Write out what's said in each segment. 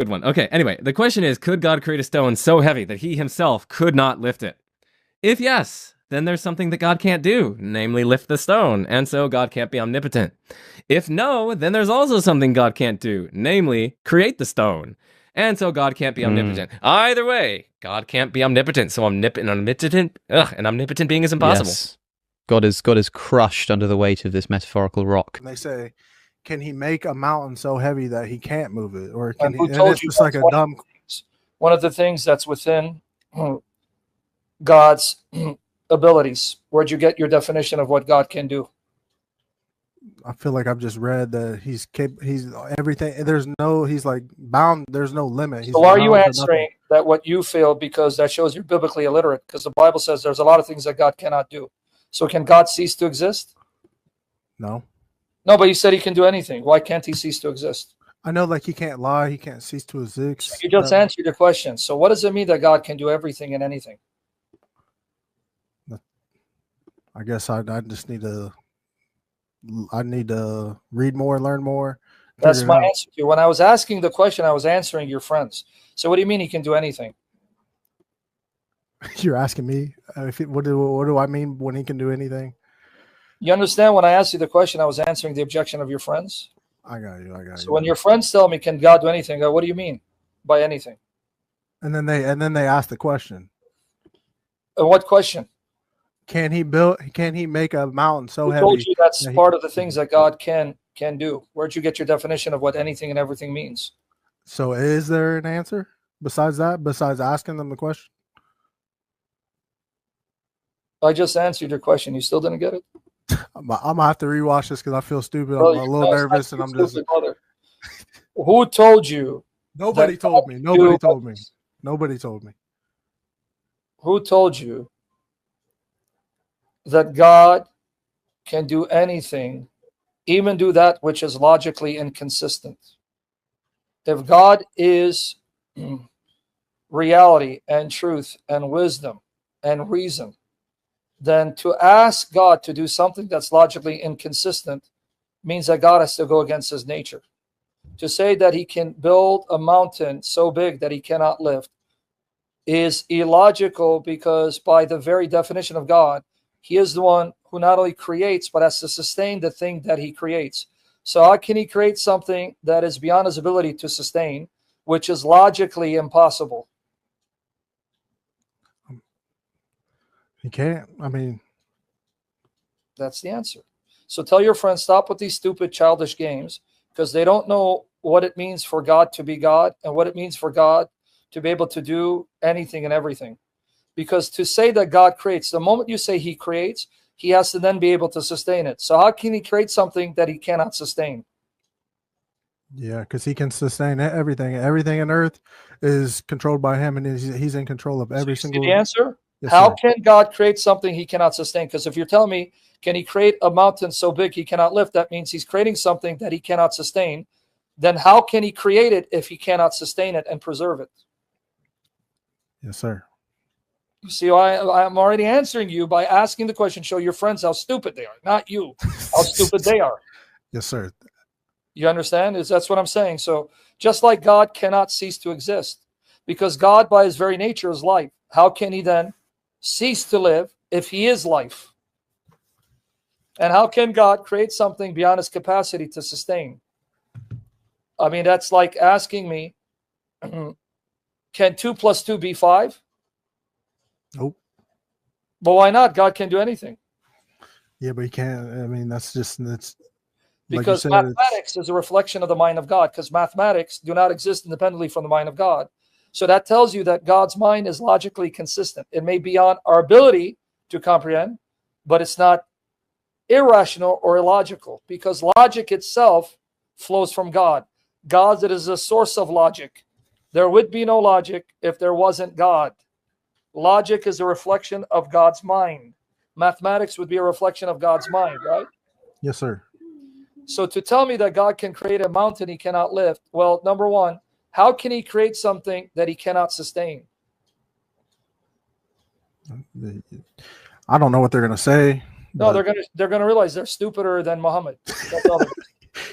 Good one. Okay, anyway, the question is, could God create a stone so heavy that he himself could not lift it? If yes, then there's something that God can't do, namely lift the stone, and so God can't be omnipotent. If no, then there's also something God can't do, namely create the stone, and so God can't be omnipotent. Either way, God can't be omnipotent, so an omnipotent being is impossible. Yes. God is crushed under the weight of this metaphorical rock. And they say, can he make a mountain so heavy that he can't move it? Or can And he, who and told it's you just like that's a dumb. one of the things that's within God's abilities? Where'd you get your definition of what God can do? I feel like I've just read that he's everything. He's like bound. There's no limit. He's So why are you bound to answering nothing. that what you feel, because that shows you're biblically illiterate? Because the Bible says there's a lot of things that God cannot do. So can God cease to exist? No. No, but you said he can do anything. Why can't he cease to exist? I know, like he can't lie. He can't cease to exist. You just answered your question. So what does it mean that God can do everything and anything? I guess I just need to. I need to read more, learn more. That's my answer to you. When I was asking the question, I was answering your friends. So what do you mean he can do anything? You're asking me what do I mean when he can do anything? You understand when I asked you the question, I was answering the objection of your friends? I got you. So when your friends tell me, can God do anything? I go, what do you mean by anything? And then they ask the question. What question? Can he make a mountain so heavy? Who told you that's part of the things that God can do? Where'd you get your definition of what anything and everything means? So is there an answer besides that, besides asking them the question? I just answered your question. You still didn't get it? I'm gonna have to rewatch this because I feel stupid. I'm a little nervous, and I'm just. Who told you? Nobody told me. Nobody told me. Nobody told me. Who told you that God can do anything, even do that which is logically inconsistent? If God is reality and truth and wisdom and reason, then to ask God to do something that's logically inconsistent means that God has to go against his nature. To say that he can build a mountain so big that he cannot lift is illogical, because by the very definition of God, he is the one who not only creates, but has to sustain the thing that he creates. So how can he create something that is beyond his ability to sustain, which is logically impossible? He can't. I mean, that's the answer. So tell your friends, stop with these stupid childish games, because they don't know what it means for God to be God and what it means for God to be able to do anything and everything. Because to say that God creates, the moment you say he creates, he has to then be able to sustain it. So how can he create something that he cannot sustain? Yeah, because he can sustain everything. Everything on earth is controlled by him, and he's in control of every single. The answer? Yes, how sir. can God create something he cannot sustain? Because if you're telling me, can he create a mountain so big he cannot lift, that means he's creating something that he cannot sustain. Then how can he create it if he cannot sustain it and preserve it? Yes, sir. You see, I'm already answering you by asking the question. Show your friends how stupid they are, not you, how stupid they are. Yes, sir. You understand? That's what I'm saying. So just like God cannot cease to exist, because God by his very nature is life, how can he then cease to live if he is life? And how can God create something beyond his capacity to sustain? I mean, that's like asking me, can 2 + 2 be 5? Nope. But why not? God can do anything. Yeah, but he can't. I mean, that's because like mathematics is a reflection of the mind of God, because mathematics do not exist independently from the mind of God. So that tells you that God's mind is logically consistent. It may be beyond our ability to comprehend, but it's not irrational or illogical, because logic itself flows from God. God is a source of logic. There would be no logic if there wasn't God. Logic is a reflection of God's mind. Mathematics would be a reflection of God's mind, right? Yes, sir. So to tell me that God can create a mountain he cannot lift, well, number one, how can he create something that he cannot sustain? I don't know what they're going to say. No, they're going to realize they're stupider than Muhammad. That's all.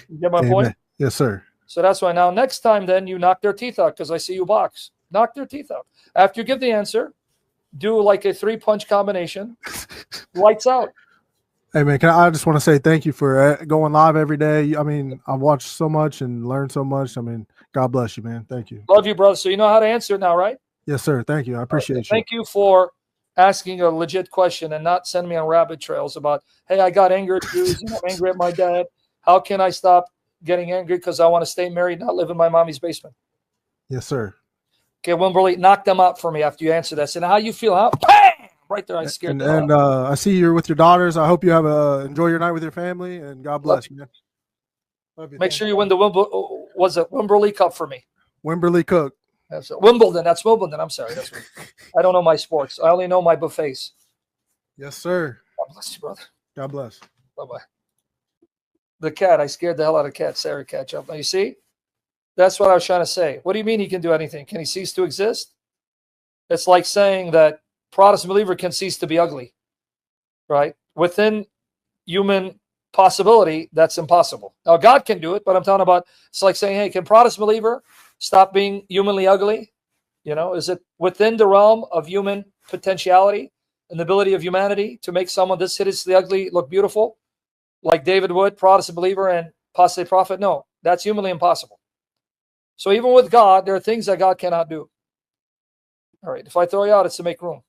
You get my point? Yes, sir. So that's why now next time then you knock their teeth out, because I see you box. Knock their teeth out. After you give the answer, do like a 3-punch combination. Lights out. Hey man, I just want to say thank you for going live every day. I mean, I've watched so much and learned so much. I mean, God bless you, man. Thank you. Love you, brother. So you know how to answer it now, right? Yes, sir. Thank you. I appreciate you. Thank you for asking a legit question and not sending me on rabbit trails about, hey, I got angry at Jews and I'm angry at my dad. How can I stop getting angry because I want to stay married, not live in my mommy's basement? Yes, sir. Okay, Wimberly, knock them out for me after you answer that. Say, how you feel? Huh? Bam! Right there, I scared them. And I see you're with your daughters. I hope you have enjoy your night with your family, and God bless you, man. Love you. Make sure you win the Wimberley Cup for me. Wimberley Cook. That's Wimbledon. That's Wimbledon. I'm sorry. That's I don't know my sports. I only know my buffets. Yes, sir. God bless you, brother. God bless. Bye-bye. The cat. I scared the hell out of cat. Sarah cat jump. Now you see? That's what I was trying to say. What do you mean he can do anything? Can he cease to exist? It's like saying that Protestant believer can cease to be ugly, right? Within human possibility, that's impossible. Now, God can do it, but I'm talking about, it's like saying, hey, can Protestant believer stop being humanly ugly? You know, is it within the realm of human potentiality and the ability of humanity to make someone this hideously ugly look beautiful, like David would, Protestant believer and apostate prophet? No, that's humanly impossible. So even with God, there are things that God cannot do. All right, if I throw you out, it's to make room.